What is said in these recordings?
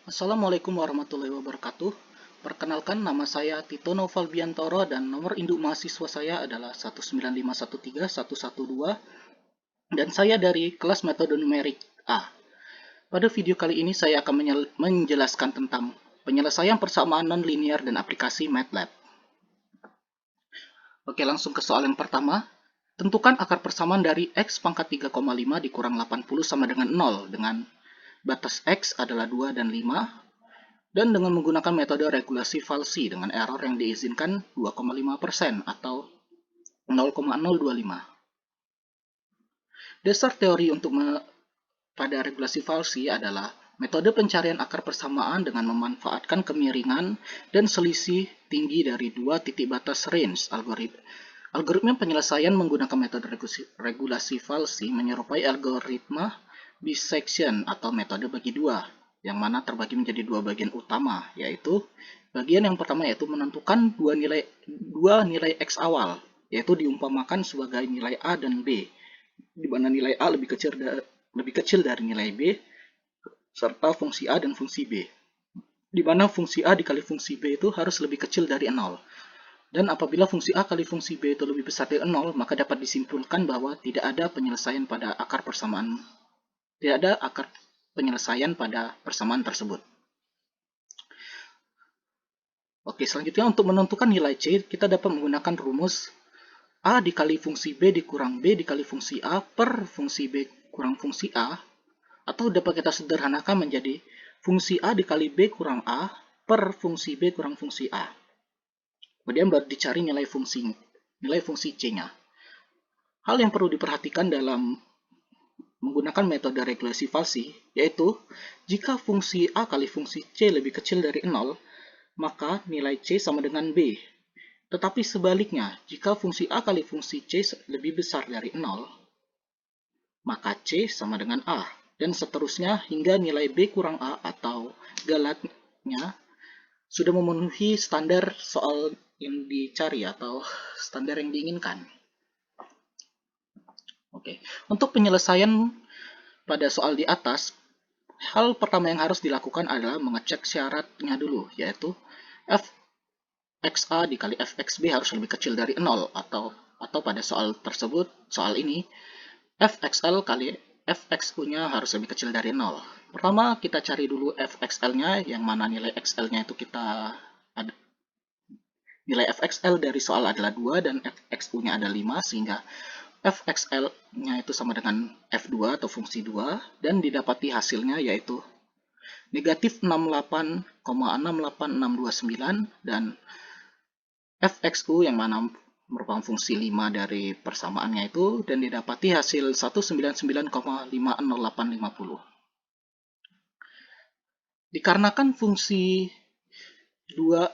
Assalamualaikum warahmatullahi wabarakatuh. Perkenalkan, nama saya Tito Noval Biantoro dan nomor induk mahasiswa saya adalah 195131112 dan saya dari kelas metode numerik A. Pada video kali ini saya akan menjelaskan tentang penyelesaian persamaan nonlinear dan aplikasi MATLAB. Oke, langsung ke soal yang pertama. Tentukan akar persamaan dari X pangkat 3,5 dikurang 80 sama dengan 0 dengan batas X adalah 2 dan 5 dan dengan menggunakan metode regulasi falsi dengan error yang diizinkan 2,5% atau 0,025. Dasar teori pada regulasi falsi adalah metode pencarian akar persamaan dengan memanfaatkan kemiringan dan selisih tinggi dari dua titik batas range algoritma. Algoritma penyelesaian menggunakan metode regulasi falsi menyerupai algoritma bisection atau metode bagi dua, yang mana terbagi menjadi dua bagian utama, yaitu bagian yang pertama yaitu menentukan dua nilai X awal, yaitu diumpamakan sebagai nilai A dan B, di mana nilai A lebih kecil dari nilai B, serta fungsi A dan fungsi B, di mana fungsi A dikali fungsi B itu harus lebih kecil dari 0. Dan apabila fungsi A kali fungsi B itu lebih besar dari 0, maka dapat disimpulkan bahwa tidak ada penyelesaian pada akar persamaan tersebut. Oke, selanjutnya untuk menentukan nilai C, kita dapat menggunakan rumus A dikali fungsi B dikurang B dikali fungsi A per fungsi B kurang fungsi A, atau dapat kita sederhanakan menjadi fungsi A dikali B kurang A per fungsi B kurang fungsi A. Kemudian baru dicari nilai fungsi C-nya. Hal yang perlu diperhatikan dalam menggunakan metode regulasi falsi, yaitu jika fungsi A kali fungsi C lebih kecil dari 0, maka nilai C sama dengan B. Tetapi sebaliknya, jika fungsi A kali fungsi C lebih besar dari 0, maka C sama dengan A. Dan seterusnya hingga nilai B kurang A atau galatnya sudah memenuhi standar soal yang dicari atau standar yang diinginkan. Oke, untuk penyelesaian pada soal di atas, hal pertama yang harus dilakukan adalah mengecek syaratnya dulu, yaitu fxa dikali fxb harus lebih kecil dari 0, atau pada soal tersebut, soal ini, fxl kali fxu-nya harus lebih kecil dari 0. Pertama, kita cari dulu fxl-nya, yang mana nilai xl-nya itu nilai fxl dari soal adalah 2 dan fxu-nya ada 5, sehingga fxl-nya itu sama dengan f2 atau fungsi 2, dan didapati hasilnya yaitu negatif 68,68629 dan fxu yang mana merupakan fungsi 5 dari persamaannya itu, dan didapati hasil 199,50850. Dikarenakan fungsi 2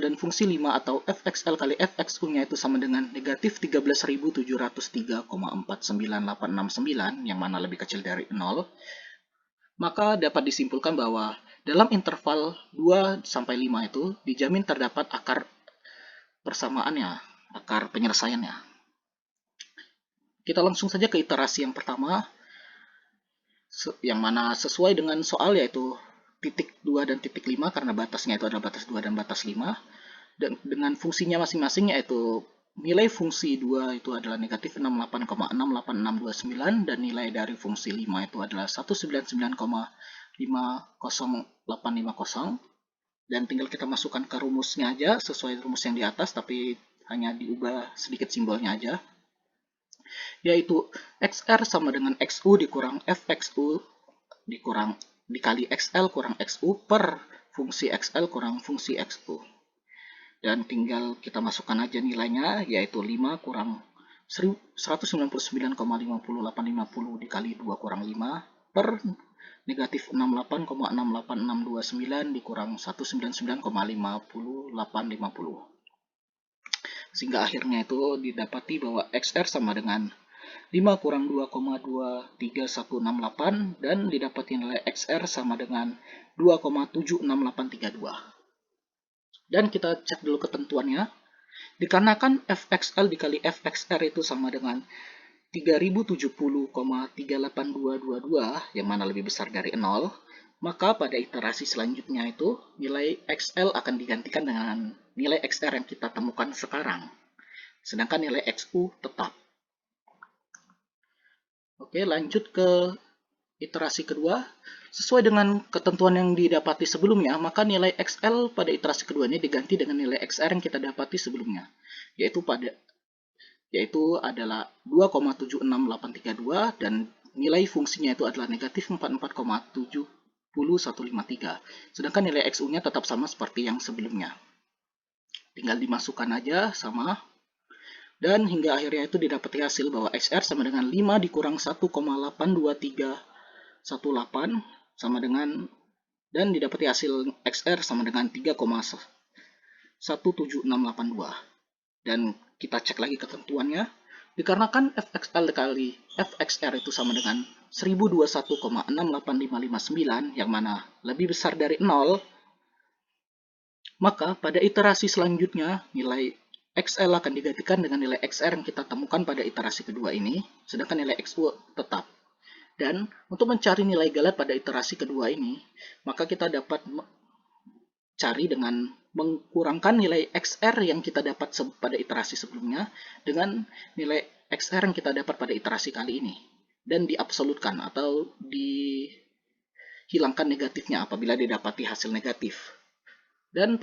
dan fungsi 5 atau fxl kali fxu-nya itu sama dengan negatif 13.703,498869, yang mana lebih kecil dari 0, maka dapat disimpulkan bahwa dalam interval 2 sampai 5 itu dijamin terdapat akar persamaannya, akar penyelesaiannya. Kita langsung saja ke iterasi yang pertama, yang mana sesuai dengan soal yaitu titik 2 dan titik 5, karena batasnya itu adalah batas 2 dan batas 5, dan dengan fungsinya masing-masing yaitu nilai fungsi 2 itu adalah negatif 68,68629 dan nilai dari fungsi 5 itu adalah 199,50850, dan tinggal kita masukkan ke rumusnya aja sesuai rumus yang di atas, tapi hanya diubah sedikit simbolnya aja, yaitu XR sama dengan XU dikurang FXU dikali XL kurang XU per fungsi XL kurang fungsi XU. Dan tinggal kita masukkan aja nilainya, yaitu 5 kurang 199,50850 dikali 2 kurang 5 per negatif 68,68629 dikurang 199,50850. Sehingga akhirnya itu didapati bahwa XR sama dengan 5 kurang 2,23168 dan didapati nilai XR sama dengan 2,76832. Dan kita cek dulu ketentuannya. Dikarenakan fxl dikali fxr itu sama dengan 3070,38222, yang mana lebih besar dari 0, maka pada iterasi selanjutnya itu nilai XL akan digantikan dengan nilai XR yang kita temukan sekarang. Sedangkan nilai XU tetap. Oke, lanjut ke iterasi kedua. Sesuai dengan ketentuan yang didapati sebelumnya, maka nilai XL pada iterasi kedua ini diganti dengan nilai XR yang kita dapati sebelumnya, yaitu adalah 2,76832 dan nilai fungsinya itu adalah negatif 44,70153. Sedangkan nilai XU-nya tetap sama seperti yang sebelumnya. Tinggal dimasukkan aja sama. Dan hingga akhirnya itu didapati hasil bahwa XR sama dengan 5 dikurang 1,82318 sama dengan, dan didapati hasil XR sama dengan 3,17682. Dan kita cek lagi ketentuannya. Dikarenakan FXL kali FXR itu sama dengan 1021,68559 yang mana lebih besar dari 0, maka pada iterasi selanjutnya nilai XL akan digantikan dengan nilai XR yang kita temukan pada iterasi kedua ini, sedangkan nilai XU tetap. Dan untuk mencari nilai galat pada iterasi kedua ini, maka kita dapat cari dengan mengkurangkan nilai XR yang kita dapat pada iterasi sebelumnya dengan nilai XR yang kita dapat pada iterasi kali ini, dan diabsolutkan atau dihilangkan negatifnya apabila didapati hasil negatif. Dan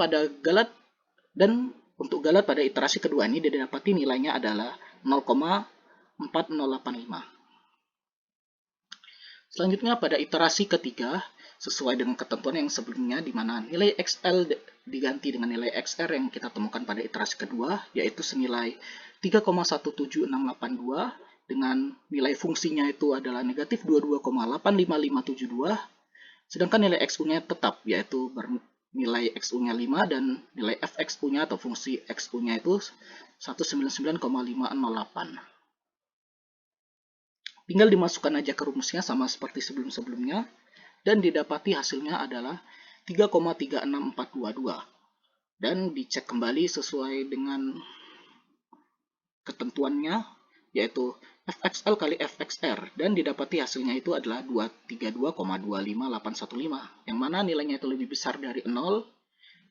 untuk galat pada iterasi kedua ini didapati nilainya adalah 0,4085. Selanjutnya pada iterasi ketiga, sesuai dengan ketentuan yang sebelumnya, di mana nilai XL diganti dengan nilai XR yang kita temukan pada iterasi kedua, yaitu senilai 3,17682 dengan nilai fungsinya itu adalah negatif 22,85572, sedangkan nilai XU-nya tetap, yaitu nilai XU-nya 5 dan nilai FXU-nya atau fungsi XU-nya itu 199,508. Tinggal dimasukkan aja ke rumusnya sama seperti sebelum-sebelumnya, dan didapati hasilnya adalah 3,36422. Dan dicek kembali sesuai dengan ketentuannya, yaitu FXL kali FXR, dan didapati hasilnya itu adalah 232,25815, yang mana nilainya itu lebih besar dari 0,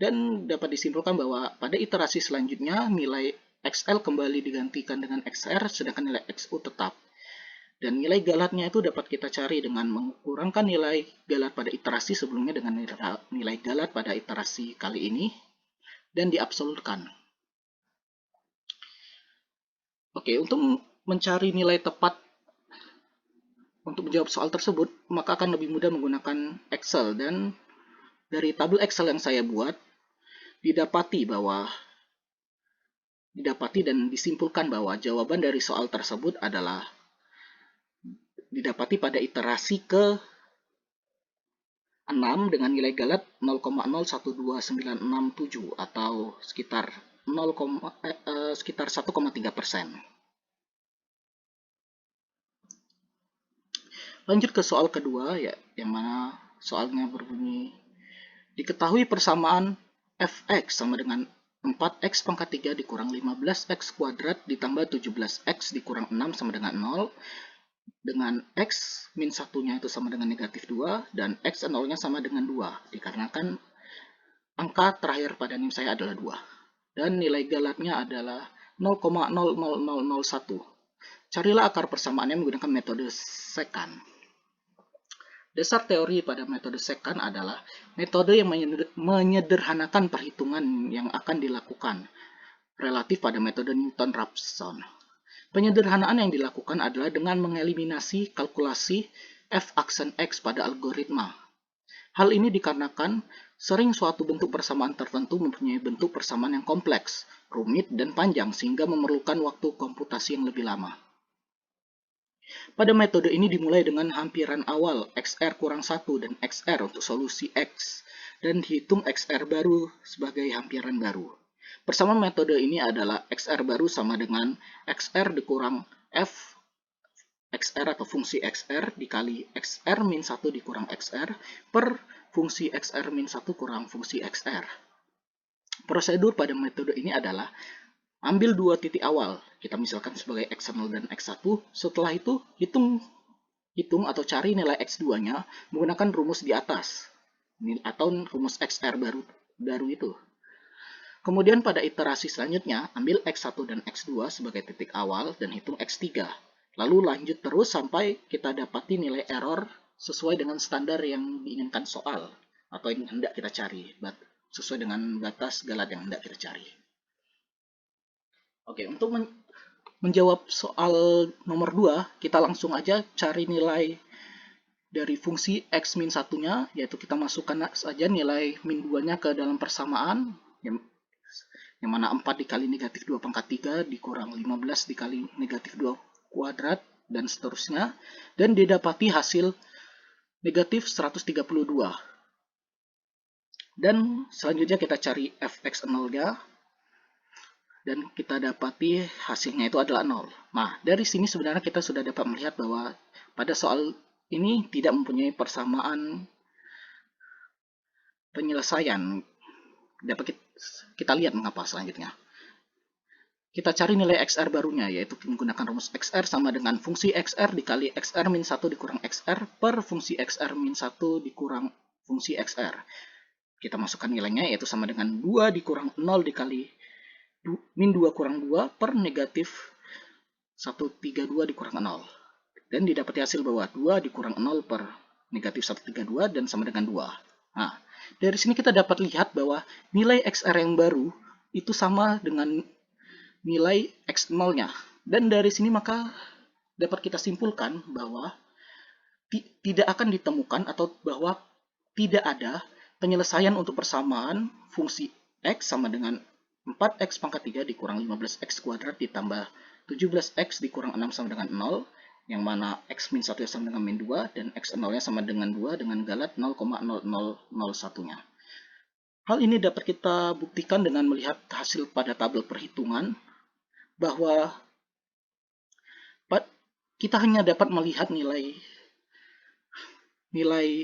dan dapat disimpulkan bahwa pada iterasi selanjutnya nilai XL kembali digantikan dengan XR, sedangkan nilai XU tetap. Dan nilai galatnya itu dapat kita cari dengan mengukurkan nilai galat pada iterasi sebelumnya dengan nilai galat pada iterasi kali ini, dan diabsolutkan. Oke, untuk mencari nilai tepat untuk menjawab soal tersebut, maka akan lebih mudah menggunakan Excel. Dan dari tabel Excel yang saya buat, didapati dan disimpulkan bahwa jawaban dari soal tersebut adalah didapati pada iterasi ke 6 dengan nilai galat 0,012967 atau sekitar 1,3%. Lanjut ke soal kedua, ya, yang mana soalnya berbunyi, diketahui persamaan fx sama dengan 4x pangkat 3 dikurang 15x kuadrat ditambah 17x dikurang 6 sama dengan 0, dengan x min 1-nya itu sama dengan negatif 2, dan x 0-nya sama dengan 2, dikarenakan angka terakhir pada NIM saya adalah 2. Dan nilai galatnya adalah 0,00001. Carilah akar persamaannya menggunakan metode secant. Dasar teori pada metode secant adalah metode yang menyederhanakan perhitungan yang akan dilakukan relatif pada metode Newton-Raphson. Penyederhanaan yang dilakukan adalah dengan mengeliminasi kalkulasi f aksen x pada algoritma. Hal ini dikarenakan sering suatu bentuk persamaan tertentu mempunyai bentuk persamaan yang kompleks, rumit, dan panjang sehingga memerlukan waktu komputasi yang lebih lama. Pada metode ini dimulai dengan hampiran awal XR kurang 1 dan XR untuk solusi X, dan dihitung XR baru sebagai hampiran baru. Persamaan metode ini adalah XR baru sama dengan XR dikurang F XR atau fungsi XR dikali XR min 1 dikurang XR per fungsi XR min 1 kurang fungsi XR. Prosedur pada metode ini adalah ambil dua titik awal, kita misalkan sebagai X0 dan X1, setelah itu hitung hitung atau cari nilai X2-nya menggunakan rumus di atas atau rumus XR baru itu. Kemudian pada iterasi selanjutnya, ambil X1 dan X2 sebagai titik awal dan hitung X3. Lalu lanjut terus sampai kita dapati nilai error sesuai dengan standar yang diinginkan soal atau yang hendak kita cari, sesuai dengan batas galat yang hendak kita cari. Oke, untuk menjawab soal nomor 2, kita langsung aja cari nilai dari fungsi X min 1-nya, yaitu kita masukkan saja nilai min 2-nya ke dalam persamaan, yang mana 4 dikali negatif 2 pangkat 3 dikurang 15 dikali negatif 2 kuadrat, dan seterusnya, dan didapati hasil negatif 132. Dan selanjutnya kita cari fx0-nya, dan kita dapati hasilnya itu adalah 0. Nah, dari sini sebenarnya kita sudah dapat melihat bahwa pada soal ini tidak mempunyai persamaan penyelesaian. Dapat kita lihat mengapa selanjutnya. Kita cari nilai XR barunya, yaitu menggunakan rumus XR sama dengan fungsi XR dikali XR min 1 dikurang XR per fungsi XR min 1 dikurang fungsi XR. Kita masukkan nilainya, yaitu sama dengan 2 dikurang 0 dikali min 2 kurang 2 per negatif 132 dikurang 0. Dan didapati hasil bahwa 2 dikurang 0 per negatif 132 dan sama dengan 2. Nah, dari sini kita dapat lihat bahwa nilai XR yang baru itu sama dengan nilai X0-nya. Dan dari sini maka dapat kita simpulkan bahwa tidak akan ditemukan atau bahwa tidak ada penyelesaian untuk persamaan fungsi X sama dengan 4X pangkat 3 dikurang 15X kuadrat ditambah 17X dikurang 6 sama dengan 0, yang mana X min 1 sama dengan min 2 dan X0-nya sama dengan 2 dengan galat 0,0001-nya. Hal ini dapat kita buktikan dengan melihat hasil pada tabel perhitungan, bahwa kita hanya dapat melihat nilai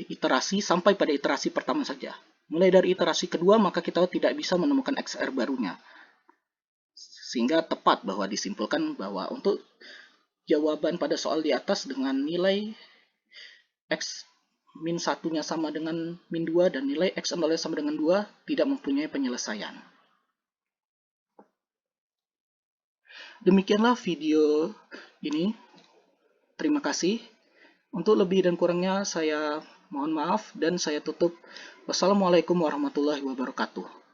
iterasi sampai pada iterasi pertama saja. Mulai dari iterasi kedua, maka kita tidak bisa menemukan XR barunya. Sehingga tepat bahwa disimpulkan bahwa untuk jawaban pada soal di atas dengan nilai X min 1-nya sama dengan min 2 dan nilai X0-nya sama dengan 2 tidak mempunyai penyelesaian. Demikianlah video ini. Terima kasih. Untuk lebih dan kurangnya saya mohon maaf dan saya tutup. Wassalamualaikum warahmatullahi wabarakatuh.